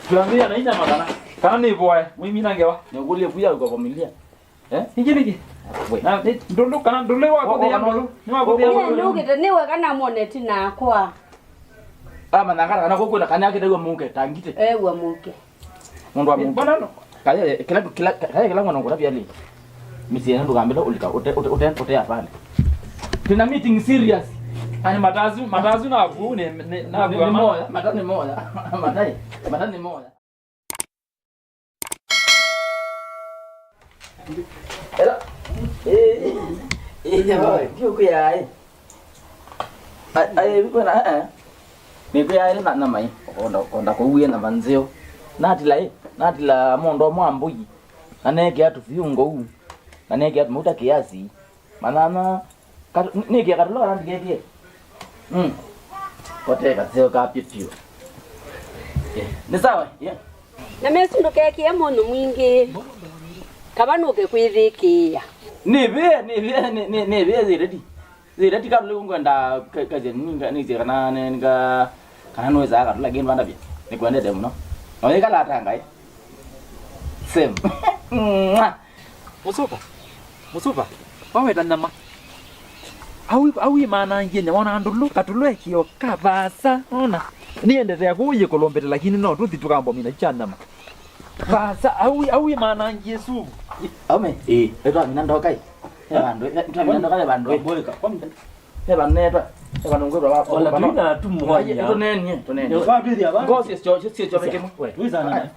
Tuambia na ina magana. Kana ni boy, mimi nangewa. Nikulie kuya kwa familia. Hiki. We. Na ndondo kana ndole wako de yamalo. Ni wako de yamalo. Ni nuke ni we kana moneti na kwa. Ama nangana kana kokuna kana yake dewe munke tangite. Wa munke. Mundu wa munke. Bana kaya kila mwana ngora pia li. Misi ndo gambelo ulika ute apale. Tuna meeting serious. Ani matazu na avu ne na avu moja, matani moja. Matani moja. Ela. Rồi, kêu cái ai? Ai biết nãy mình cái ai nó nặng là mày, còn đã có nguyên là văn diêu, nát thì là món đó món bùi, anh ấy kia tụi viungo, anh ấy kia mua ta kia gì, mà nó cái này kia cái đó là cái kia, có thể cái diêu cá piu, nên sao vậy? Na mimi ndo kia mono mwingi, kama nuke kuirikia. Nebe zireti ka lu ngenda ka jen ni zirana ne ka no za ka la gen banda bi ni kwende dem no o ka la ta ngai sem musupa wawe tanama awi maana ngine wana ndulu katulwe kio kabasa ona niendelea kuye kolombete lakini no tuthi tukambo mina chanama basa awi maana Yesu ame ndo mina ndo kai Bando, mina ndo kai bando boy ka kom bande to bando ngoro wa ola tuna tumoya to neni ba bi dia ba go si cho peke mu we tu sana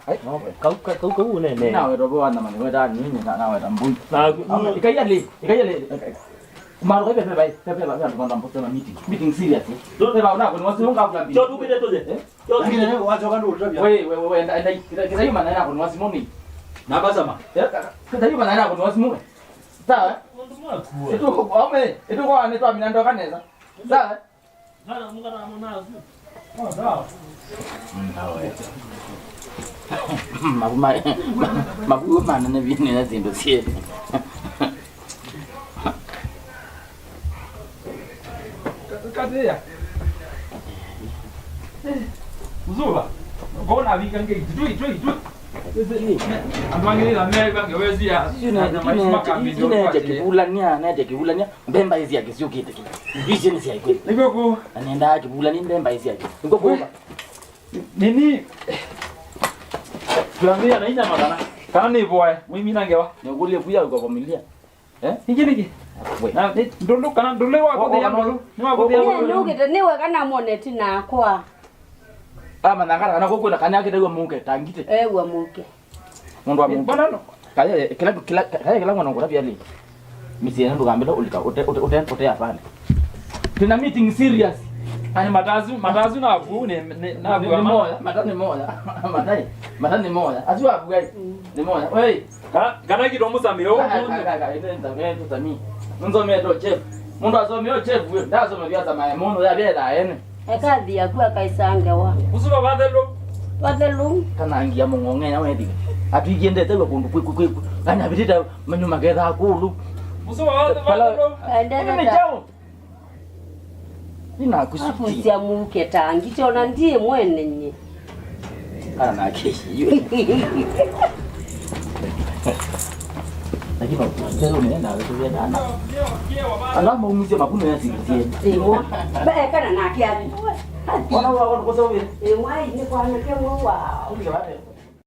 kau ne na we ro bo na mane we da ni na we da mbu na ikai ale ma ro pe ba ko ndam pote na meeting serious do te ba na ko no si ka ka bi cho du bi de to je cho ni ne wa cho kan ro tra bia we ndai kita mana na ko no si moni na ba sama kita mana na ko no si moni sawa itu ome itu kwa ni tu mina ndo kaneza sawa na munga na mama sawa mabu mana na bini na zindo sie kadia muzuba gona vika nge tu amangile na mega ngewezi ya nete kibulania mbemba hizi yake sio kitu kile hizi ni siya kweli niko ku anaenda kibulani mbemba hizi yake niko ku nini tuambia na ina magana kana ni boy mimi nangewa nikulie kuya kwa familia hiki we na ndondo kana ndole wako de yamalo ni wako de yamalo ni nuke ni we kana moneti na kwa. Ama nangana kana kokuna kana yake dewe munke tangite Wa munke. Mundu wa munke. Bana kaya kila mwana ngora pia li. Misi ndo gambelo ulika ute apale. Tuna meeting serious. Ani matazu na avu ne na avu moja, matani moja. Azua avu gai. Ni moja. Oi, kana kidomo sameo. Kaka, ito tami. Munzo meto chef. Mundu azomeo chef wewe. Ndazo mevia za mundu ya bela ene. Eka dia kwa kaisanga wa. Musuba Badelo. Kana ngia mongonge na wedi. Atujende tewe kundu kwe. Kanya bitita manyuma gedha akulu. Musuba badelo. Ni chao. Ina kusikia. Kusia munke tangi chona ndiye mwene nye. Kana na keshi. Lakini leo nenda wewe dana. Alama umize makuno ya sikizie. Ba kana na kia. Wana wa kwa sababu. Mwai ni kwa na kemo wa.